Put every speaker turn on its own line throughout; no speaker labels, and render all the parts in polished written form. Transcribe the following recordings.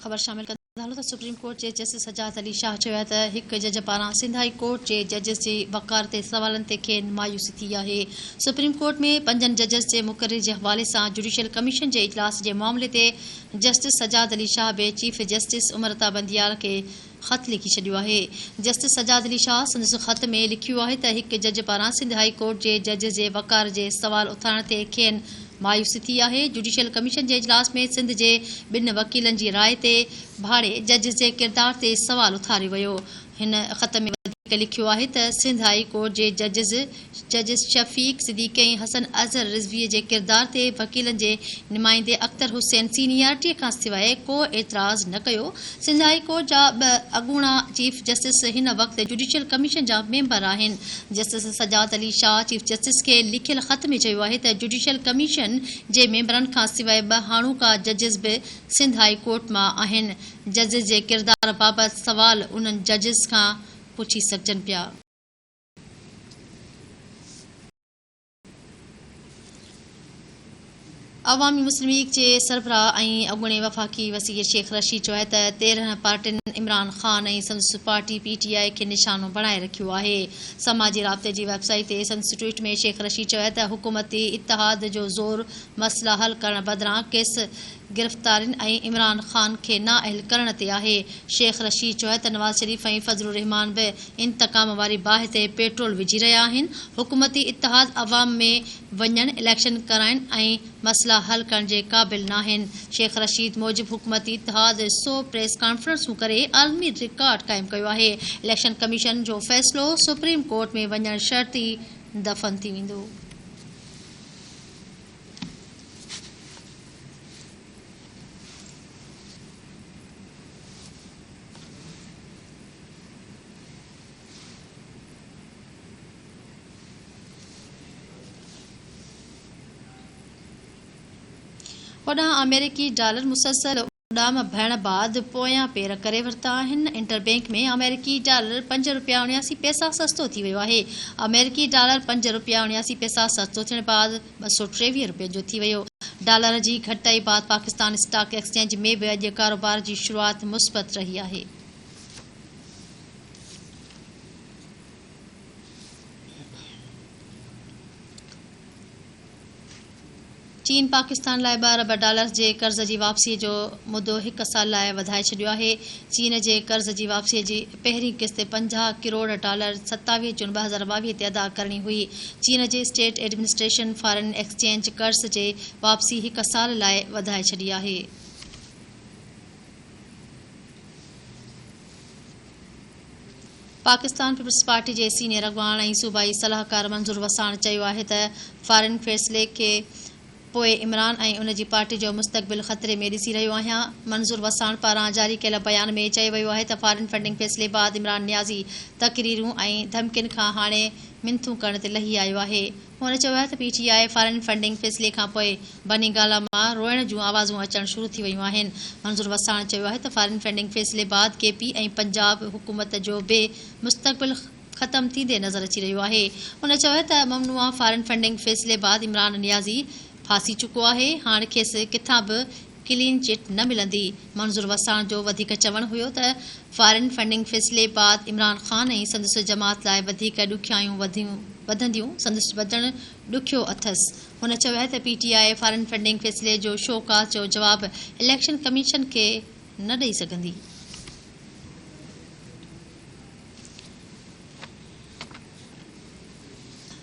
ख़बर शामिल कंदा सुप्रीम कोर्ट जे जस्टिस सजाद अली शाह चयो आहे त हिकु जज पारां सिंध हाई कोर्ट जे जजिस जी वक़ार ते सवालनि ते खेनि मायूसी थी आहे। सुप्रीम कोर्ट में 5 जजिस जे मुक़ररी जे हवाले सां जुडिशियल कमीशन जे इजलास जे मामले ते जस्टिस सजाद अली शाह बि चीफ जस्टिस उमरता बंदियाल खे ख़त लिखी छॾियो आहे। जस्टिस सजाद अली शाह संदसि ख़त में लिखियो आहे त हिकु जज पारां सिंध हाई कोर्ट जे जज जे वक़ार जे सवाल उथारण ते खेनि मायूसी थी आहे। जुडिशियल कमीशन जे इजलास में सिंध जे 2 वकीलनि जी राय ते भाड़े जज जे किरदार ते सवाल उथारियो वियो। हिन ख़त में लिखियो आहे त सिंध हाई कोर्ट जे जजिस शफ़ीक सिद्दीक़ ऐं हसन अज़हर रिज़वीअ जे किरदार ते वकीलनि जे नुमाइंदे अख्तर हुसैन सीनियरिटीअ खां सवाइ को एतिराज़ न कयो। सिंध हाई कोर्ट जा 2 अॻूणा चीफ जस्टिस हिन वक़्तु जुडिशियल कमीशन जा मेंबर आहिनि। Justice Sajjad Ali Shah chief justice खे लिखियल ख़त में चयो आहे त जुडिशियल कमीशन जे मेंबरनि खां सवाइ 2 हाणोका जजिस बि सिंध हाई कोर्ट मां आहिनि। जजिस जे किरदार बाबति सवाल उन्हनि जजिस खां पुछी सघजनि पिया। अवामी मुस्लिम लीग जे सरबराह ऐं अॻूणे वफ़ाक़ी वज़ीर शेख रशीद चयो आहे त 13 पार्टियुनि इमरान ख़ान ऐं संदसि पार्टी PTI खे निशानो बणाए रखियो आहे। समाजी राब्ते जी वेबसाइट ते संदसि ट्वीट में शेख रशीद चयो आहे त हुकूमती इतिहाद जो ज़ोर मसइला हल करण बदिरां केस गिरफ़्तारियुनि ऐं इमरान ख़ान खे नाअहल करण ते आहे। शेख रशीद चयो आहे त नवाज़ शरीफ़ ऐं फज़लुर रहमान बि इंतकाम वारी बाहि ते पेट्रोल विझी रहिया आहिनि। हुकूमती इतिहाद अवाम में वञण, इलेक्शन कराइण ऐं मसइला हल करण जे क़ाबिल नाहिनि। शेख रशीद मूजिबि हुकूमती इतिहाद 100 प्रेस कॉन्फ्रेंसूं करे आलमी रिकॉर्ड क़ाइमु कयो आहे। इलेक्शन कमीशन जो फ़ैसिलो सुप्रीम कोर्ट में वञण शर्ती दफ़न थी वेंदो। होॾां अमेरिकी डॉलर मुसलसल उॾाम भरण बाद पोयां पेर करे वरिता आहिनि। इंटरबैंक में अमेरिकी डॉलर 5 रुपया 79 पैसा सस्तो थी वियो आहे। अमेरिकी डॉलर 5 रुपया 79 पैसा सस्तो थियण बाद 223 रुपये जो थी वियो। डॉलर जी घटाई बाद पाकिस्तान स्टॉक एक्सचेंज में बि अॼु कारोबार जी शुरूआत मुस्बत रही आहे। चीन पाकिस्तान लाइ 2 अरब डॉलर जे कर्ज़ जी वापसी जो मुदो 1 साल लाइ वधाए छॾियो आहे। चीन जे कर्ज़ जी वापसीअ जी पहिरीं किस्त 50 करोड़ डॉलर 27 जून 2022 ते अदा करणी हुई। चीन जे स्टेट एडमिनिस्ट्रेशन फॉरेन एक्सचेंज कर्ज़ जे वापसी 1 साल लाइ वधाए छॾी आहे। पाकिस्तान पीपल्स पार्टी जे सीनियर अॻवान ऐं सूबाई सलाहकार मंज़ूर वसाण चयो आहे त फॉरेन फ़ैसिले खे पोइ इमरान ऐं उन जी पार्टी जो मुस्तक़बिल ख़तरे में ॾिसी रहियो आहियां। मंज़ूर वसाण पारां जारी कयल बयान में चयो वियो आहे त फॉरेन फंडिंग फ़ैसिले बाद इमरान नियाज़ी तक़रीरूं ऐं धमकियुनि खां हाणे मिनथूं करण ते लही आयो आहे। हुन चयो आहे त PTI फॉरेन फंडिंग फ़ैसिले खां पोइ बनी ॻाल्हि मां रोइण जूं आवाज़ूं अचणु शुरू थी वियूं आहिनि। मंज़ूर वसाण चयो आहे त फॉरेन फंडिंग फ़ैसिले बाद KP ऐं पंजाब हुकूमत जो बि मुस्तक़बिल ख़तमु थींदे नज़र अची रहियो आहे। हुन चयो आहे त ममनुआ फॉरेन फंडिंग फ़ैसिले बाद इमरान नियाज़ी फासी चुको आहे। हाणे खेसि किथां बि क्लीन चिट न मिलंदी। मंज़ूर वसाण जो वधीक चवणु हुयो त फॉरेन फंडिंग फ़ैसिले बाद इमरान ख़ान ऐं संदसि जमात लाइ वधीक ॾुखियायूं वधंदियूं, संदसि वधणु ॾुखियो अथसि। हुन चयो आहे त PTI फॉरेन फंडिंग फ़ैसिले जो शोकास जो जवाबु इलेक्शन कमीशन खे न ॾेई सघंदी।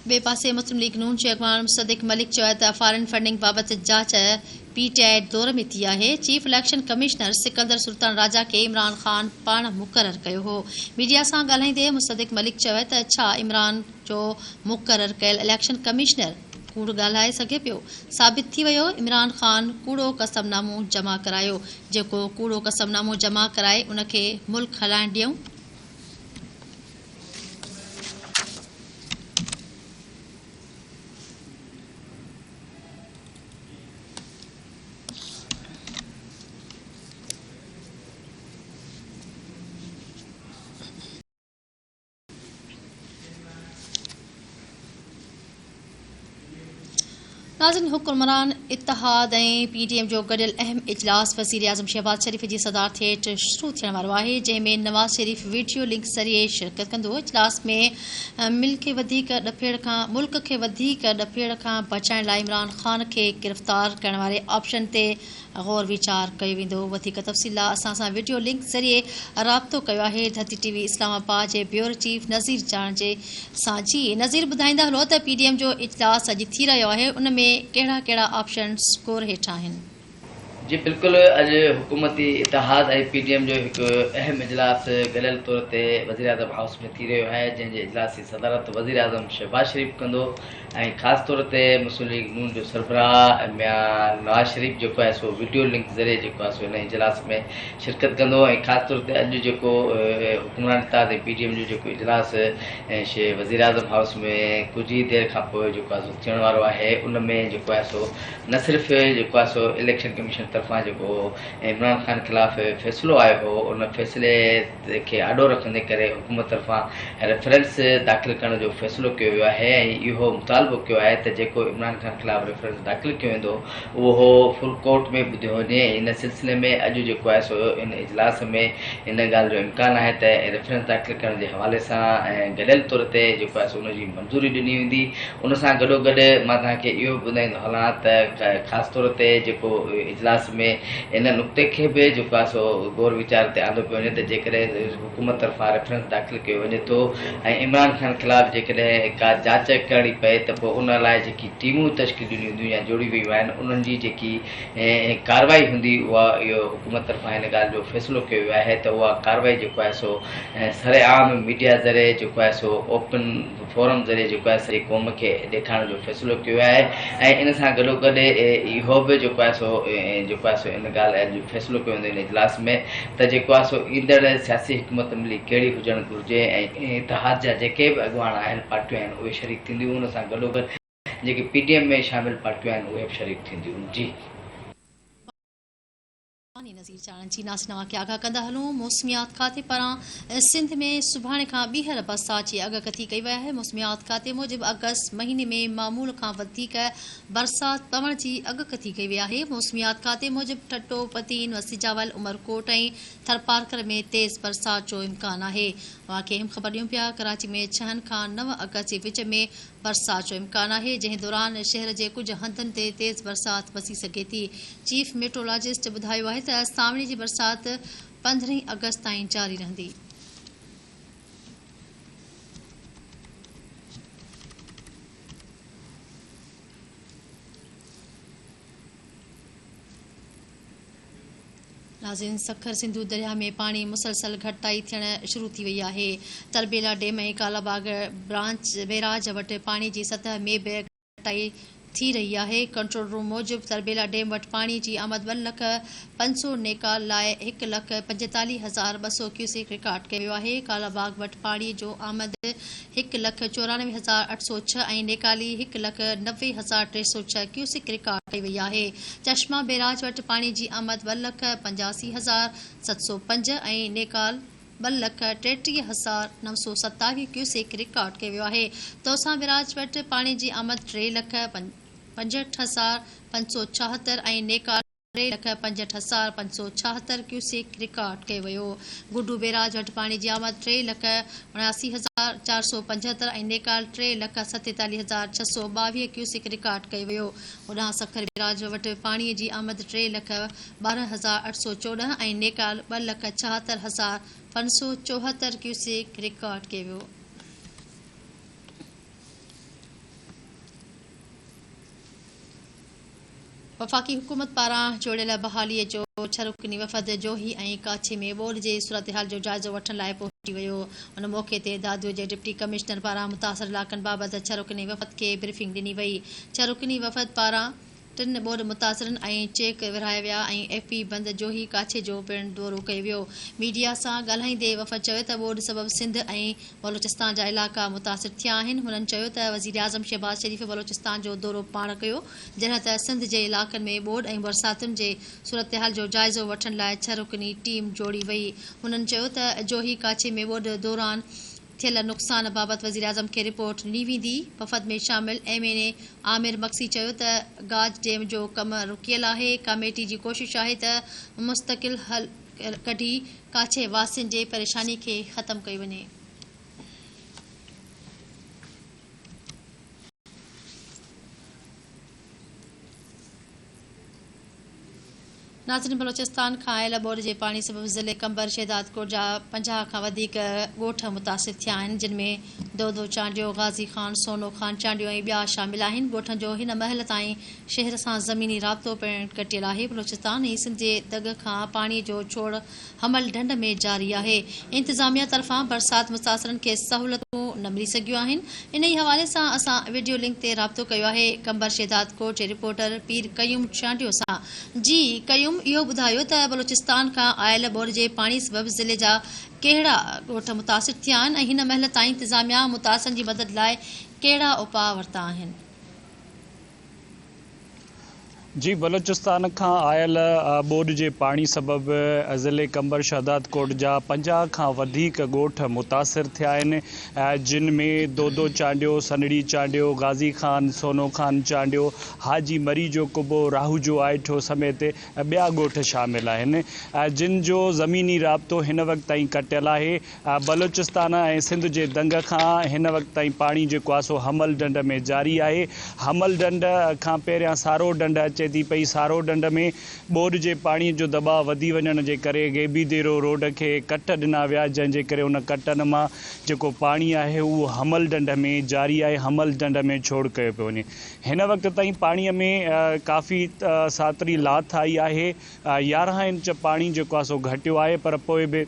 ॿिए पासे मुस्लिम लीग नून जे अॻवान मुसद्दिक़ मलिक चयो आहे त फॉरेन फंडिंग बाबति जांच PTI दौर में थी आहे। Chief election commissioner Sikandar Sultan Raja खे इमरान ख़ान पाण मुक़ररु कयो हो। मीडिया सां ॻाल्हाईंदे मुसद्दिक़ मलिक चयो आहे त छा इमरान जो मुक़ररु कयल इलेक्शन कमिश्नर कूड़ ॻाल्हाए सघे पियो। साबित थी वियो इमरान ख़ान कूड़ो कसमनामो जमा करायो। जेको कूड़ो कसमनामो जमा कराए उनखे मुल्क हलाइण ॾियूं। नाज़रीन, हुक्मरान इत्तेहाद ऐं PTM जो गडि॒यल अहम इजलास वज़ीर आज़म शहबाज शरीफ़ जी सदारत हेठि शुरू थियण वारो आहे, जंहिं में नवाज़ शरीफ़ वीडियो लिंक ज़रिए शिरकत कंदो। इजलास में मुल्क खे वधीक ॾपेड़ खां बचाइण लाइ इमरान ख़ान खे गिरफ़्तार करण वारे ऑप्शन ते गौर वीचार कयो वेंदो। वधीक तफ़सील लाइ असां सां वीडियो लिंक ज़रिए राब्तो कयो आहे धरती TV इस्लामाबाद जे ब्यूरो चीफ नज़ीर जान जे सां। जी नज़ीर, ॿुधाईंदा हलो त PTM जो इजलास अॼु थी रहियो आहे, उन में कहिड़ा कहिड़ा ऑप्शन्स स्कोर हेठि आहिनि?
जी बिल्कुल, अॼु हुकूमती इतिहाद ऐं PTM जो हिकु अहम इजलास गलियल तौर ते वज़ीर आज़म हाउस में थी रहियो आहे, जंहिंजे इजलास जी सदारत वज़ीर आज़म शहबाज शरीफ़ कंदो ऐं ख़ासि तौर ते मुस्लिम लीग नून जो सरबराह मियां नवाज़ शरीफ़ जेको आहे सो वीडियो लिंक ज़रिए जेको आहे सो हिन इजलास में शिरकत कंदो। ऐं ख़ासि तौर ते अॼु जेको हुकूमरान इतिहाद ऐं PTM जो जेको इजलास वज़ीर आज़म हाउस में कुझु ई देरि खां पोइ जेको आहे सो थियण वारो आहे, उन में जेको आहे सो न सिर्फ़ु जेको आहे सो इलेक्शन कमीशन तरफ़ां जेको इमरान ख़ान ख़िलाफ़ फ़ैसिलो आयो हो, उन फ़ैसिले खे आॾो रखंदे करे हुकूमत तरफ़ां रेफरेंस दाख़िल करण जो फ़ैसिलो कयो वियो आहे ऐं इहो मुतालबो कयो आहे त जेको इमरान ख़ान ख़िलाफ़ रेफरेंस दाख़िल कयो वेंदो उहो फुल कोर्ट में ॿुधियो वञे। इन सिलसिले में अॼु जेको आहे सो इन इजलास में इन ॻाल्हि जो इम्कान आहे त रेफरेंस दाख़िल करण जे हवाले सां गॾियल तौर ते जेको आहे सो उनजी मंज़ूरी ॾिनी वेंदी। उन सां गॾोगॾु मां तव्हांखे इहो ॿुधाईंदो हलां त ख़ासि तौर ते जेको इजलास में इन नुक़्ते खे बि जेको आहे सो गौर वीचार ते आंदो पियो वञे त जेकॾहिं हुकूमत तरफ़ां रेफरेंस दाख़िल कयो वञे थो ऐं इमरान ख़ान ख़िलाफ़ जेकॾहिं का जांच करणी पए त पोइ उन लाइ जेकी टीमूं तश्कील ॾिनियूं हूंदियूं या जोड़ी वियूं आहिनि, उन्हनि जी जेकी कार्रवाई हूंदी उहा इहो हुकूमत तरफ़ां हिन ॻाल्हि जो फ़ैसिलो कयो वियो आहे त उहा कार्रवाई जेको आहे सो सरेआम मीडिया ज़रिए जेको आहे सो ओपन फोरम ज़रिए जेको आहे सॼी क़ौम खे ॾेखारण जो फ़ैसिलो कयो आहे। ऐं इन सां गॾोगॾु इहो बि जेको आहे सो इन ॻाल्हि जो फ़ैसिलो कयो वेंदो इन इजलास में त जेको आहे सो ईंदड़ सियासी हिकमत अमली कहिड़ी हुजणु घुरिजे ऐं इतिहाद जा जेके बि अॻुवान आहिनि, पार्टियूं आहिनि, उहे शरीक थींदियूं। उन सां गॾोगॾु जेके PTM में शामिल पार्टियूं आहिनि उहे बि शरीक थींदियूं। जी
नज़ीर जान जी नासिनवा खे आगाह कंदा हलूं। मौसमियात खाते पारां सिंध में सुभाणे खां ॿीहर बरसात जी आगाकथी कई वई आहे। मौसमियात खाते मूजिबि अगस्त महीने में मामूल खां वधीक बरसात पवण जी आगाकथी कई वई आहे। मौसमियात खाते मूजिबि टटो, पतीन, वसीजावल, उमरकोट ऐं थरपारकर में तेज़ बरसात जो इम्कान आहे। वाक़ई अहम ख़बर ॾियूं पिया, कराची में 6 खां 9 अगस्त जे विच में बरसात जो इम्कान आहे, जंहिं दौरान शहर जे कुझु हंधनि ते तेज़ बरसात वसी सघे थी। चीफ मेट्रोलॉजिस्ट ॿुधायो आहे त सावणी जी बरसात 15 अगस्त ताईं जारी रहंदी। नाज़रीन, सखर सिंधु दरिया में पाणी मुसलसल घटिताई थियण शुरू थी वई आहे। तरबेला डैम ऐं कालाबाग ब्रांच बैराज वटि पाणी जी सतह में बि घटिताई थी रही आहे। कंट्रोल रूम मूजिबि तरबेला डैम वटि पाणी जी आमद 1,500 नेकाल लाइ 1,45,200 क्यूसेक रिकॉर्ड कयो वियो आहे। कालाबाग वटि पाणी जो आमद 1,94,806 ऐं नेकाली 1,90,306 क्यूसेक रिकॉर्ड कई वई आहे। चश्मा बैराज वटि पाणी जी आमद 2,85,705 ऐं नेकाल 2,33,927 क्यूसेक रिकॉर्ड कयो वियो आहे। तोसां बैराज वटि पाणी जी आमद 3,65,576 ऐं नेकाल 3,65,576 क्यूसेक रिकॉर्ड कयो वियो। गुड्डू बैराज वटि पाणी जी आमद 3,79,475 ऐं नेकाल 3,47,622 क्यूसेक रिकॉर्ड कयो वियो। होॾां सखर बैराज वटि पाणीअ जी आमद 3,12,814 ऐं नेकाल 2,76,574 क्यूसेक रिकॉर्ड कयो वियो। वफ़ाक़ी हुकूमत पारां जोड़ियल बहालीअ जो 6 रुकनी वफ़द जोही ऐं काछे में ॿोॾि जे सूरतहाल जो जाइज़ो वठण लाइ पहुची वियो। उन मौक़े ते दादूअ जे डिप्टी कमिश्नर पारां मुतासिर इलाक़नि बाबति 6 रुकनी वफ़द खे ब्रीफिंग ॾिनी वई। 6 रुकनी वफ़द पारां 3 ॿोॾि मुतासिरनि ऐं चेक विरहाया विया ऐं FP बंद जोही काछे जो पिणु दौरो कयो वियो। मीडिया सां ॻाल्हाईंदे वफ़द चयो त ॿोॾि सबबि सिंध ऐं बलोचिस्तान जा इलाइक़ा मुतासिर थिया आहिनि। हुननि चयो त वज़ीर आज़म शहबाज शरीफ़ बलोचिस्तान जो दौरो पाण कयो, जॾहिं त सिंध जे इलाइक़नि में ॿोॾि ऐं बरसातुनि जे सूरतहाल जो जाइज़ो वठण लाइ 6 रुकनी टीम जोड़ी वई। हुननि चयो त जोही काछे में ॿोॾि दौरान थियल नुक़सान बाबति वज़ीर आज़म खे रिपोर्ट ॾिनी वेंदी। वफ़द में शामिल MNA आमिर मक्सी चयो त गाज डैम जो कमु रुकियल आहे। कमेटी जी कोशिश आहे त मुस्तक़िल हल कढी काछे वासियुनि जे परेशानी खे ख़तमु कई वञे। नाज़रीन, बलोचिस्तान खां आयल बोर जे पाणी सबबि ज़िले कंबर शहदादकोट जा 50 खां वधीक ॻोठ मुतासिर थिया आहिनि, जिन में दोदो चांडियो, गाज़ी खान, सोनो खान चांडियो ऐं ॿिया शामिल आहिनि। ॻोठनि जो हिन महिल ताईं शहर सां ज़मीनी राब्तो पिणु कटियल आहे। बलोचिस्तान ऐं सिंध जे दग खां पाणीअ जो छोड़ हमल ढंढ में जारी आहे। इंतिज़ामिया तरफ़ां बरसात मुतासिरनि खे सहूलियतूं न मिली सघियूं आहिनि। इन ई हवाले सां असां वीडियो लिंक ते राब्तो कयो आहे कंबर शहदादकोट जे रिपोर्टर पीर कयूम चांडियो सां। जी कयूम, इहो ॿुधायो त बलोचिस्तान खां आयल बोर जे पाणी सबबि ज़िले जा कहिड़ा ॻोठ मुतासिर थिया आहिनि ऐं हिन महिल ताईं इंतिज़ामिया मुतासिरनि जी मदद लाइ कहिड़ा उपाउ वरिता आहिनि?
जी, बलोचिस्तान खां आयल बोड जे पाणी सबबि ज़िले कंबर शहदादकोट जा 50 खां वधीक ॻोठ मुतासिर थिया आहिनि, जिन में दोदो चांडियो, सनड़ी चांडियो, गाज़ी खान, सोनो खान चांडियो, हाजी मरी जो कुबो, राहू जो आइठो समेत ॿिया ॻोठ शामिल आहिनि, जिन जो ज़मीनी राब्तो हिन वक़्त ताईं कटियल आहे। बलोचिस्तान ऐं सिंध जे दंग खां हिन वक़्त ताईं पाणी जेको आहे सो हमल ढंढ में जारी आहे। हमल ढंढ खां पहिरियां सारो ढंढ अचे थी पई। सारो ढंढ में बोड जे पाणीअ जो दबाव वधी वञण जे करे गेबीदेरो रोड खे कट ॾिना विया, जंहिंजे करे उन कटनि मां जेको पाणी आहे उहो हमल ढंढ में जारी आहे, हमल ढंढ में छोड़ कयो पियो वञे। हिन वक़्त ताईं पाणीअ में काफ़ी सातरी लाथ आई आहे। 11 इंच पाणी जेको आहे सो घटियो आहे, पर पोइ बि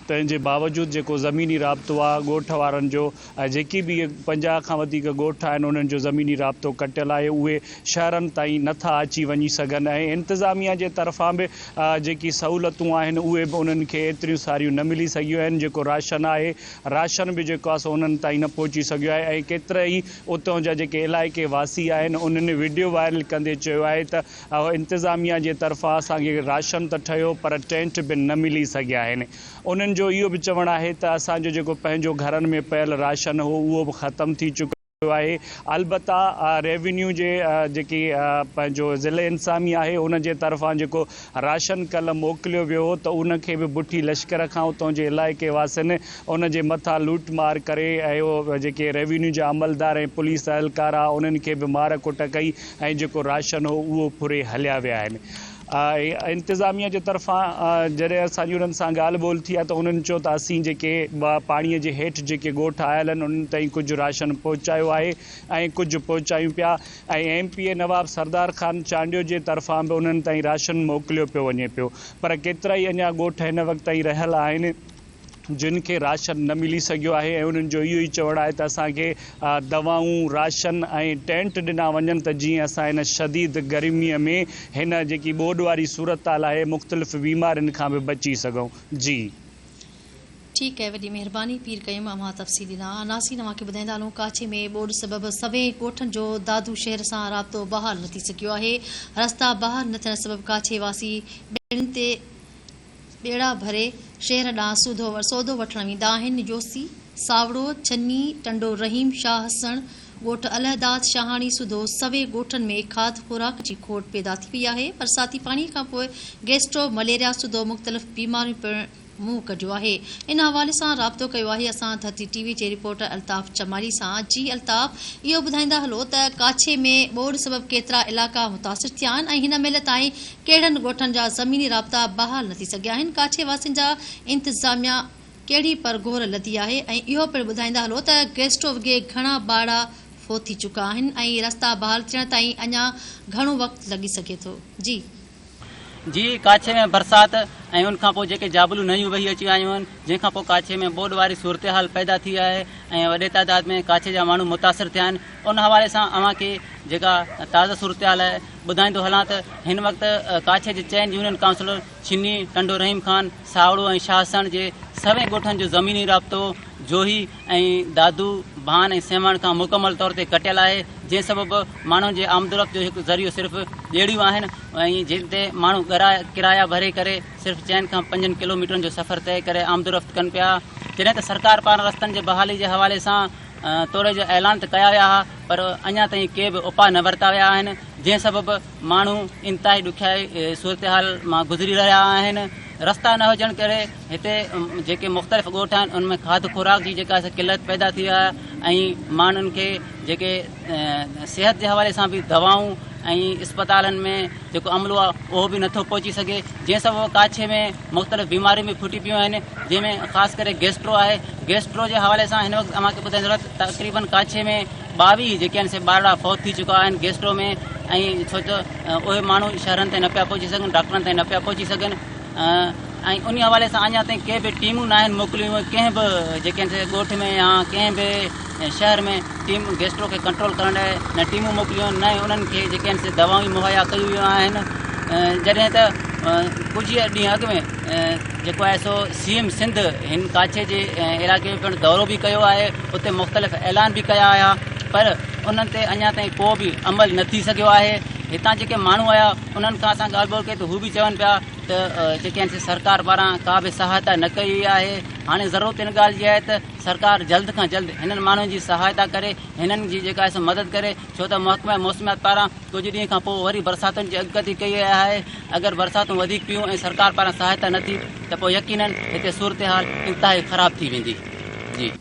तंहिंजे बावजूदि जेको ज़मीनी राब्तो आहे ॻोठ वारनि जो, जेकी बि 50 खां वधीक ॻोठ आहिनि उन्हनि जो ज़मीनी राब्तो कटियल आहे, उहे शहरनि ताईं नथा अची वञी सघनि ऐं इंतिज़ामिया जे तरफ़ां बि जेकी सहूलियतूं आहिनि उहे बि उन्हनि खे एतिरियूं सारियूं न मिली सघियूं आहिनि। जेको राशन आहे, राशन बि जेको आहे सो उन्हनि ताईं न पहुची सघियो आहे ऐं केतिरा ई उतां जा जेके इलाइक़े वासी आहिनि उन्हनि वीडियो वायरल कंदे चयो आहे त इंतिज़ामिया जे तरफ़ां असांखे राशन त ठहियो पर टेंट बि न मिली सघिया आहिनि। उन्हनि जो इहो बि चवणु आहे त असांजो जेको पंहिंजो घरनि में पयल राशन हो उहो बि ख़तमु थी चुको आहे। अलबत्ता रेवेन्यू जे जेकी पंहिंजो ज़िले इंतिज़ामिया आहे उन जे तरफ़ां जेको राशन कल्ह मोकिलियो वियो हो त उनखे बि बुठी लश्कर खां उतां जे इलाइक़े वासियुनि उन जे मथां लूट मार करे ऐं उहो जेके रेवेन्यू जा अमलदार ऐं पुलिस एहलकार आहे उन्हनि खे बि मार कुट कई ऐं जेको राशन हो उहो फुरे हलिया विया आहिनि। इंतिज़ामिया जे तरफ़ां जॾहिं असांजी उन्हनि सां ॻाल्हि ॿोल थी आहे त उन्हनि चयो त असीं जेके पाणीअ जे हेठि जेके ॻोठ आयल आहिनि उन्हनि ताईं कुझु राशन पहुचायो आहे ऐं कुझु पहुचायूं पिया ऐं MPA नवाब सरदार खान चांडियो जे तरफ़ां बि उन्हनि ताईं राशन मोकिलियो पियो वञे पियो, पर केतिरा ई अञा ॻोठ हिन वक़्त ताईं रहियल आहिनि जिन खे राशन न मिली सघियो आहे ऐं उन्हनि जो इहो ई चवणु आहे त असांखे दवाऊं, राशन ऐं टेंट ॾिना वञनि त जीअं असां हिन शदीद गर्मीअ में हिन जेकी ॿोॾ वारी सूरत हाल आहे मुख़्तलिफ़ बीमारियुनि खां बि बची सघूं। जी
ठीकु आहे, वॾी महिरबानी पीर कयूं अमां तफ़सील ॾिना। नाज़रीन, तव्हांखे ॿुधाईंदा हलूं काछे में ॿोॾ सबबि सभई ॻोठनि जो दादू शहर सां राब्तो बहाल न थी सघियो आहे। रस्ता बहाल न थियण सबबि काछे वासी ॿेड़ियुनि ते ॿेड़ा भरे शहर ॾांहुं सौदो वठण वेंदा आहिनि। जोसी, सावड़ो, छन्नी, टंडो रहीम, शाह हसन ॻोठ अलहदाद, शाहाणी सूधो सवे ॻोठनि में खाद खुराक जी खोट पैदा थी वई आहे। बरसाती पाणीअ खां पोइ गैस्ट्रो, मलेरिया सूधो मुख़्तलिफ़ बीमारियूं पिणु मुंहुं कढियो आहे। इन हवाले सां राब्तो कयो आहे असां धरती TV जे रिपोर्टर अल्ताफ़ चमारी सां। जी अल्ताफ़, इहो ॿुधाईंदा हलो त काछे में ॿोॾ सबबि केतिरा इलाइक़ा मुतासिर थिया आहिनि ऐं हिन महिल ताईं कहिड़नि ॻोठनि जा ज़मीनी राब्ता बहाल न थी सघिया आहिनि? काछे वासियुनि जा इंतिज़ामिया कहिड़ी परगोर लधी आहे ऐं इहो पिणु ॿुधाईंदा हलो त गैस्ट्रो वॻे घणा बाड़ा फो थी चुका आहिनि ऐं रस्ता बहाल थियण ताईं अञा घणो वक़्तु लॻी सघे थो? जी,
काछे में बरसात ऐं उनखां पोइ जेके जाबलूं नयूं वही अची आयूं आहिनि, जंहिंखां पोइ काछे में ॿोॾ वारी सूरत हाल पैदा थी आहे ऐं वॾे तइदाद में काछे जा माण्हू मुतासिर थिया आहिनि। उन हवाले सां अव्हांखे जेका ताज़ा सूरत हाल आहे ॿुधाईंदो हलां त हिन वक़्तु काछे जे चइनि यूनियन काउंसिलर छिन्नी, टंडो रहीम खान, सावड़ो ऐं शाहसन जे सवे ॻोठनि जो ज़मीनी राब्तो जोही ऐं दादू, भान ऐं सेमण खां मुकमल तौर ते कटियल आहे, जंहिं सबबि माण्हुनि जे आमदोरफ़्त जो हिकु ज़रियो सिर्फ़ु ॿेड़ियूं आहिनि ऐं जिन ते माण्हू किराया भरे करे सिर्फ़ु 4 खां 5 किलोमीटरनि जो सफ़र तइ करे आमदोरफ़्त कनि पिया। जॾहिं त सरकार पारां रस्तनि जे बहाली जे हवाले सां तोड़े जो ऐलान त कया विया हुआ, पर अञा ताईं के बि उपाउ न वरिता विया आहिनि, जंहिं सबबि माण्हू इंतिहाई ॾुखियाई सूरत हाल मां गुज़री रहिया आहिनि। रस्ता न हुजण करे हिते जेके मुख़्तलिफ़ ॻोठ आहिनि उनमें खाध खुराक जी जेका किल्लत पैदा थी आहे ऐं माण्हुनि खे जेके सिहत जे हवाले सां बि दवाऊं ऐं अस्पतालनि में जेको अमलो आहे उहो बि नथो पहुची सघे, जंहिं सबबि काछे में मुख़्तलिफ़ बीमारियूं बि फुटी पियूं आहिनि, जंहिंमें ख़ासि करे गेस्ट्रो आहे। गेस्ट्रो जे हवाले सां हिन वक़्तु तव्हांखे ॿुधाइण ज़रूरत तक़रीबन काछे में 22 जेके आहिनि से ॿारड़ा फौत थी चुका आहिनि गेस्ट्रो में, ऐं छो त उहे माण्हू शहरनि ताईं न पिया पहुची सघनि, डॉक्टरनि ताईं न पिया पहुची सघनि, ऐं उन हवाले सां अञा ताईं के बि टीमूं न आहिनि मोकिलियूं कंहिं बि जेके आहिनि से ॻोठ में या कंहिं बि शहर में टीम गेस्ट्रो खे कंट्रोल करण लाइ न टीमूं मोकिलियूं न उन्हनि खे जेके आहिनि से दवाऊं मुहैया कयूं वियूं आहिनि। जॾहिं त कुझु ॾींहं अॻु में जेको आहे सो CM सिंध हिन काछे जे इलाइक़े में पिणु दौरो बि कयो आहे, उते मुख़्तलिफ़ ऐलान बि कया हुया, पर उन्हनि ते अञा ताईं को बि अमल न थी सघियो आहे। हितां जेके माण्हू आया उन्हनि खां असां ॻाल्हि ॿोल कई त हू बि चवनि पिया त जेके आहिनि सरकार पारां का बि सहायता न कई वई आहे। हाणे ज़रूरत इन ॻाल्हि जी आहे त सरकार जल्द खां जल्द हिननि माण्हुनि जी सहायता करे, हिननि जी जेका आहे मदद करे, छो त महकमा मौसमियात पारां कुझु ॾींहं खां पोइ वरी बरसातुनि जी अॻकथी कई वई आहे। अगरि बरसातूं वधीक पियूं ऐं सरकार पारां सहायता न थी त पोइ यकीनन हिते सूरत हाल इंतिहाई ख़राब थी वेंदी। जी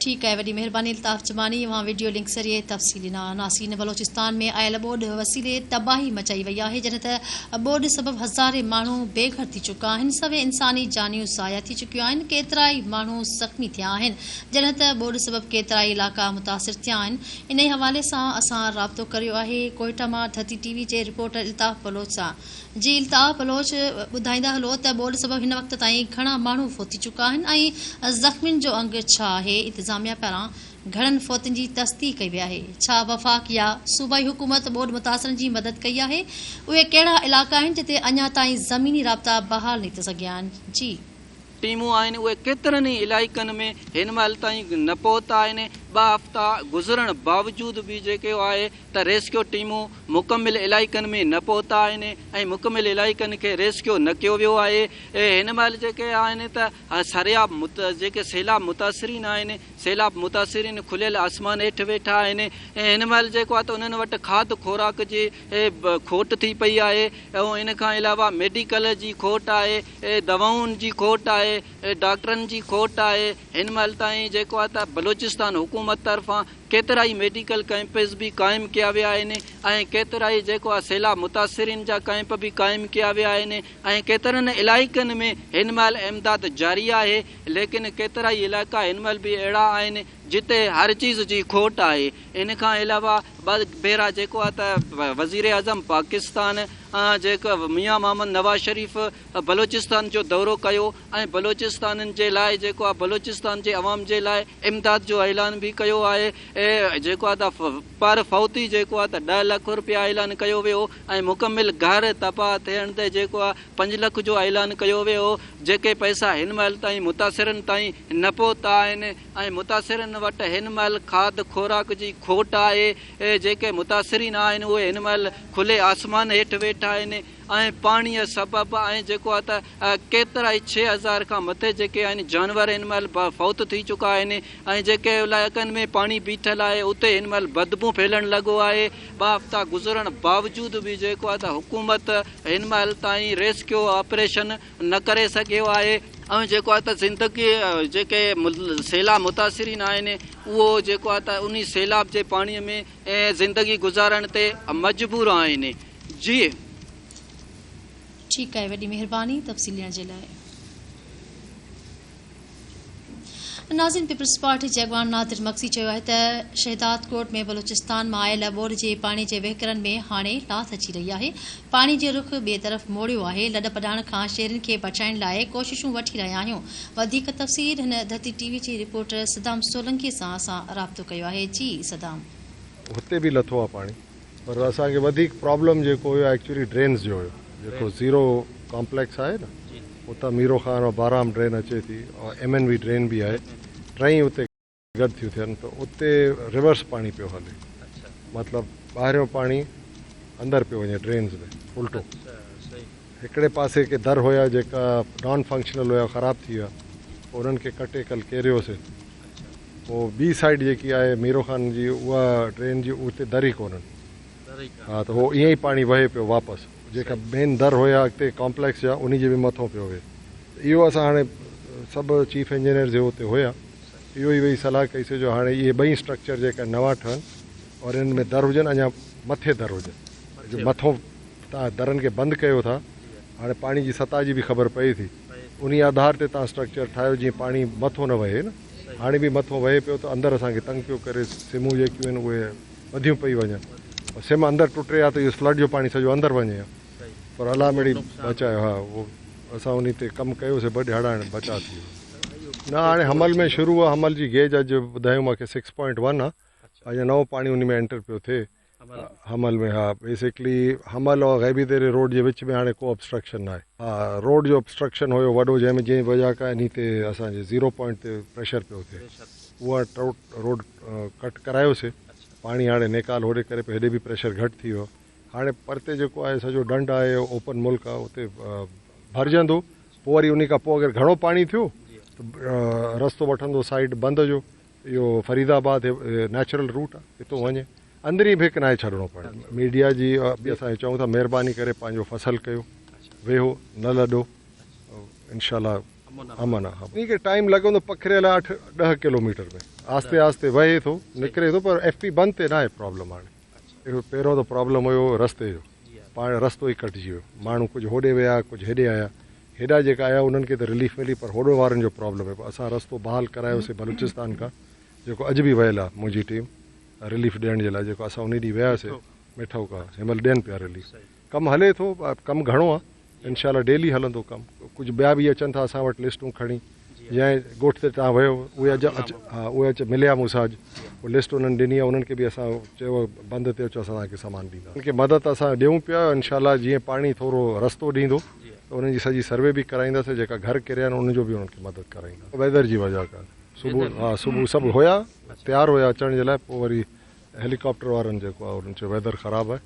ठीक है, वॾी महिरबानी अल्ताफ़ जमानी, वहाँ वीडियो लिंक ज़रिए तफ़सील ॾिना। नासीन बलोचिस्तान में आयल ॿोॾ वसीले तबाही मचाई वई आहे, जॾहिं त ॿोॾ सबबि हज़ारे माण्हू बेघर थी चुका आहिनि, सवे इंसानी जानियूं ज़ाया थी चुकियूं आहिनि, केतिराई माण्हू ज़ख़्मी थिया आहिनि, जॾहिं त ॿोॾ सबबि केतिराई इलाइक़ा मुतासिर थिया आहिनि। इन हवाले सां असां राब्तो करियो आहे कोयटा मां धती TV जे रिपोर्टर अल्ताफ़ बलोच सां। जी अल्ताफ़ बलोच, ॿुधाईंदा हलो त ॿोॾ सबबि हिन वक़्त ताईं घणा माण्हू फौत थी चुका आहिनि ऐं ज़ख़्मियुनि जो अंग छा आहे? इंतज़ामिया पारां घणनि फौतनि जी तस्दीक़ कई वई आहे? छा वफ़ाक़ या सूबाई हुकूमत ॿोॾ मुतासिरनि जी मदद कई आहे? उहे कहिड़ा इलाइक़ा आहिनि जिते अञा ताईं ज़मीनी राब्ता बहाल न थी सघिया आहिनि? जी
टीमूं आहिनि उहे केतिरनि ई इलाइक़नि में हिन महिल ताईं न पहुता आहिनि। 2 हफ़्ता गुज़रण बावजूद बि जेके आहे त रेस्क्यू टीमूं मुकमिल इलाइक़नि में न पहुता आहिनि ऐं मुकमिल इलाइक़नि खे रेस्क्यू न कयो वियो आहे। हिन महिल जेके आहिनि त सरियाब जेके सैलाब मुतासिरीन आहिनि, सैलाब मुतासिरीन खुलियल आसमान हेठि वेठा आहिनि ऐं हिन महिल जेको आहे त उन्हनि वटि खाध खुराक जी खोट थी पई आहे ऐं इन खां अलावा मेडिकल जी खोट आहे, दवाउनि जी खोट आहे, डॉक्टरनि जी खोट आहे। हिन महिल ताईं जेको आहे त बलोचिस्तान हुकूमत तरफ़ां केतिराई मेडिकल कैंपस भी क़ाइमु कया विया आहिनि ऐं केतिराई जेको आहे सैलाब मुतासिरीन जा कैंप भी क़ाइमु कया विया आहिनि ऐं केतिरनि इलाइक़नि में हिन महिल इमदाद जारी आहे, लेकिन केतिराई इलाइक़ा हिन महिल बि अहिड़ा आहिनि जिते हर चीज़ जी खोट आहे। इन खां अलावा भेरा जेको आहे त वज़ीर आज़म पाकिस्तान जेको मियां मोहम्मद नवाज़ शरीफ़ बलोचिस्तान जो दौरो कयो ऐं बलोचिस्ताननि जे लाइ जेको आहे बलोचिस्तान जे अवाम जे लाइ इमदाद जो ऐलान भी कयो आहे। जेको आहे त पर फौती जेको आहे त 10 लाख रुपया ऐलान कयो वियो ऐं मुकमिल घर तबाह थियण ते जेको आहे 5 लाख जो ऐलान कयो वियो, जेके पैसा हिन महिल ताईं मुतासिरनि ताईं न पहुता आहिनि ऐं मुतासिरनि वटि हिन महिल खाद खुराक जी खोट आहे। जेके मुतासिरीन आहिनि उहे हिन महिल खुले आसमान हेठि वेठा आहिनि ऐं पाणीअ सबबि ऐं जेको आहे त केतिराई 6000 खां मथे जेके आहिनि जानवर हिन महिल फौत थी चुका आहिनि ऐं जेके इलाइक़नि में पाणी बीठल आहे उते हिन महिल बदबू फैलण लॻो आहे। 2 हफ़्ता गुज़रण बावजूद बि जेको आहे त हुकूमत हिन महिल ताईं रेस्क्यू ऑपरेशन न करे सघियो आहे ऐं जेको आहे त ज़िंदगी जेके सैलाब मुतासिरीन आहिनि उहो जेको आहे त उन सैलाब जे पाणीअ में ज़िंदगी गुज़ारण ते मजबूर आहिनि। जी
ठीक है, वॾी महिरबानी तफ़सील ॾियण जे लाइ। नाज़रीन, पीपल्स पार्टी जे अॻवान नादिर मक्सी चयो आहे त शहदाद कोट में बलूचिस्तान मां आयल ॿोॾ जे पाणी जे वहिकरनि में हाणे लाथ अची रही आहे। पाणी जो रुख ॿिए तरफ़ मोड़ियो आहे। लॾ पॾाइण खां शहरनि खे बचाइण लाइ कोशिशूं वठी रहिया आहियूं। वधीक तफ़सील हिन धरती TV जे रिपोर्टर सदाम सोलंकी सां असां राब्तो कयो आहे। जी सदाम,
हुते बि लथो आहे पाणी, पर असांखे वधीक प्रॉब्लम जेको हुयो एक्चुअली ड्रेन्स जो हुयो। जेको ज़ीरो कॉम्प्लेक्स आहे न, उतां मीरो खान और बाराम ड्रेन अचे थी और MNV ड्रेन भी आहे, टई उते गॾु थियूं थियनि त उते रिवर्स पाणी पियो हले, मतिलबु ॿाहिरियों पाणी अंदरि पियो वञे ड्रेन्स में उल्टो। हिकिड़े पासे के दर हुया जेका नॉन फंक्शनल हुया, ख़राबु थी विया, पोइ उन्हनि खे कटे कल केरियोसीं। पोइ ॿी साइड जेकी आहे मीरो खान जी उहा ड्रेन जी उते दर ई कोन्हनि। हा त उहो ईअं ई पाणी वहे पियो वापसि, जेका मेन दर हुया अॻिते कॉम्प्लेक्स जा उन जे बि मथां पियो वहे। इहो असां हाणे सभु चीफ इंजीनियर जो हुते हुया, इहो ई वेही सलाह कईसीं जो हाणे इहे ॿई स्ट्रक्चर जेका नवां ठहनि और इनमें दर हुजनि, अञा मथे दर हुजनि। जो मथां तव्हां दरनि खे बंदि कयो था, हाणे पाणी जी सतह जी बि ख़बर पए थी, उन आधार ते तव्हां स्ट्रक्चर ठाहियो जीअं पाणी मथां न वहे न। हाणे बि मथां वहे पियो त अंदरि असांखे तंग पियो करे, सिमूं जेकियूं आहिनि उहे वधियूं पई वञनि, सिम अंदरि टुटे हा त इहो फ्लड जो पाणी सॼो अंदरि वञे हा, पर अलाह मिड़ी बचायो। हा उहो असां उन ते कमु कयोसीं, ॿ ॾिहाड़ा हाणे बचा थी वियो। न हाणे हमल में शुरू आहे, हमल जी गेज अॼु ॿुधायूं मूंखे 6.1 आहे, अञा नओं पाणी उन में एंटर पियो थिए हमल में। हा बेसिकली हमल और गैबी देरे रोड जे विच में हाणे को ऑब्स्ट्रक्शन न आहे। हा रोड जो ऑब्स्ट्रक्शन हुयो वॾो, जंहिंमें जंहिं वजह खां इन ते असांजे 0 पॉइंट ते प्रेशर पियो थिए, उहा रोड कट करायोसीं। पाणी हाणे नेकाल होॾे करे पियो, हेॾे बि प्रेशर घटि थी वियो। हाणे परते जेको आहे सॼो ढंढ आहे, ओपन मुल्क आहे, उते भरिजंदो। पोइ वरी उन खां पोइ अगरि घणो पाणी थियो त रस्तो वठंदो साइड बंदि जो। इहो फरीदाबाद नेचुरल रूट आहे, हितो वञे अंदरि ई भिक न आहे छॾिणो पए। मीडिया जी बि असांखे चऊं था महिरबानी करे पंहिंजो फसल कयो, वेहो न लॾो, इनशाला अमन आहे। इन खे टाइम लॻंदो पखिरियल 8-10 किलोमीटर में, आस्ते आस्ते वहे थो निकिरे थो, पर FP बंदि ते न आहे प्रॉब्लम। हाणे पहिरियों त प्रॉब्लम हुयो रस्ते जो, पाण रस्तो ई कटिजी वियो, माण्हू कुझु होॾे विया कुझु हेॾे आया। हेॾा जेका आया उन्हनि खे त रिलीफ मिली, पर होॾो वारनि जो प्रॉब्लम आहे। असां रस्तो बहाल करायोसीं बलूचिस्तान खां, जेको अॼु बि वियल आहे मुंहिंजी टीम रिलीफ ॾियण जे लाइ, जेको असां उन ॾींहुं वियासीं मिठो खां हिनमहिल ॾियनि पिया रिलीफ। कमु हले थो, कमु घणो आहे, इनशाला डेली हलंदो कमु। कुझु ॿिया बि अचनि था असां वटि लिस्टूं खणी, जंहिं ॻोठ ते तव्हां वियो उहे उहे अच मिलिया मूंसां अॼु, उहा लिस्ट उन्हनि ॾिनी आहे, उन्हनि खे बि असां चयो बंदि ते अचो, असां तव्हांखे सामान ॾींदा। उनखे मदद असां ॾियूं पिया, इनशाला जीअं पाणी थोरो रस्तो ॾींदो त उन्हनि जी सॼी सर्वे बि कराईंदासीं, जेका घर किरिया आहिनि उनजो बि उन्हनि खे मदद कराईंदा। वेदर जी वजह खां सुबुह सभु हुया तयारु हुया अचण जे लाइ, पोइ वरी हेलीकॉप्टर वारनि जेको आहे उन्हनि चयो वेदर ख़राबु आहे,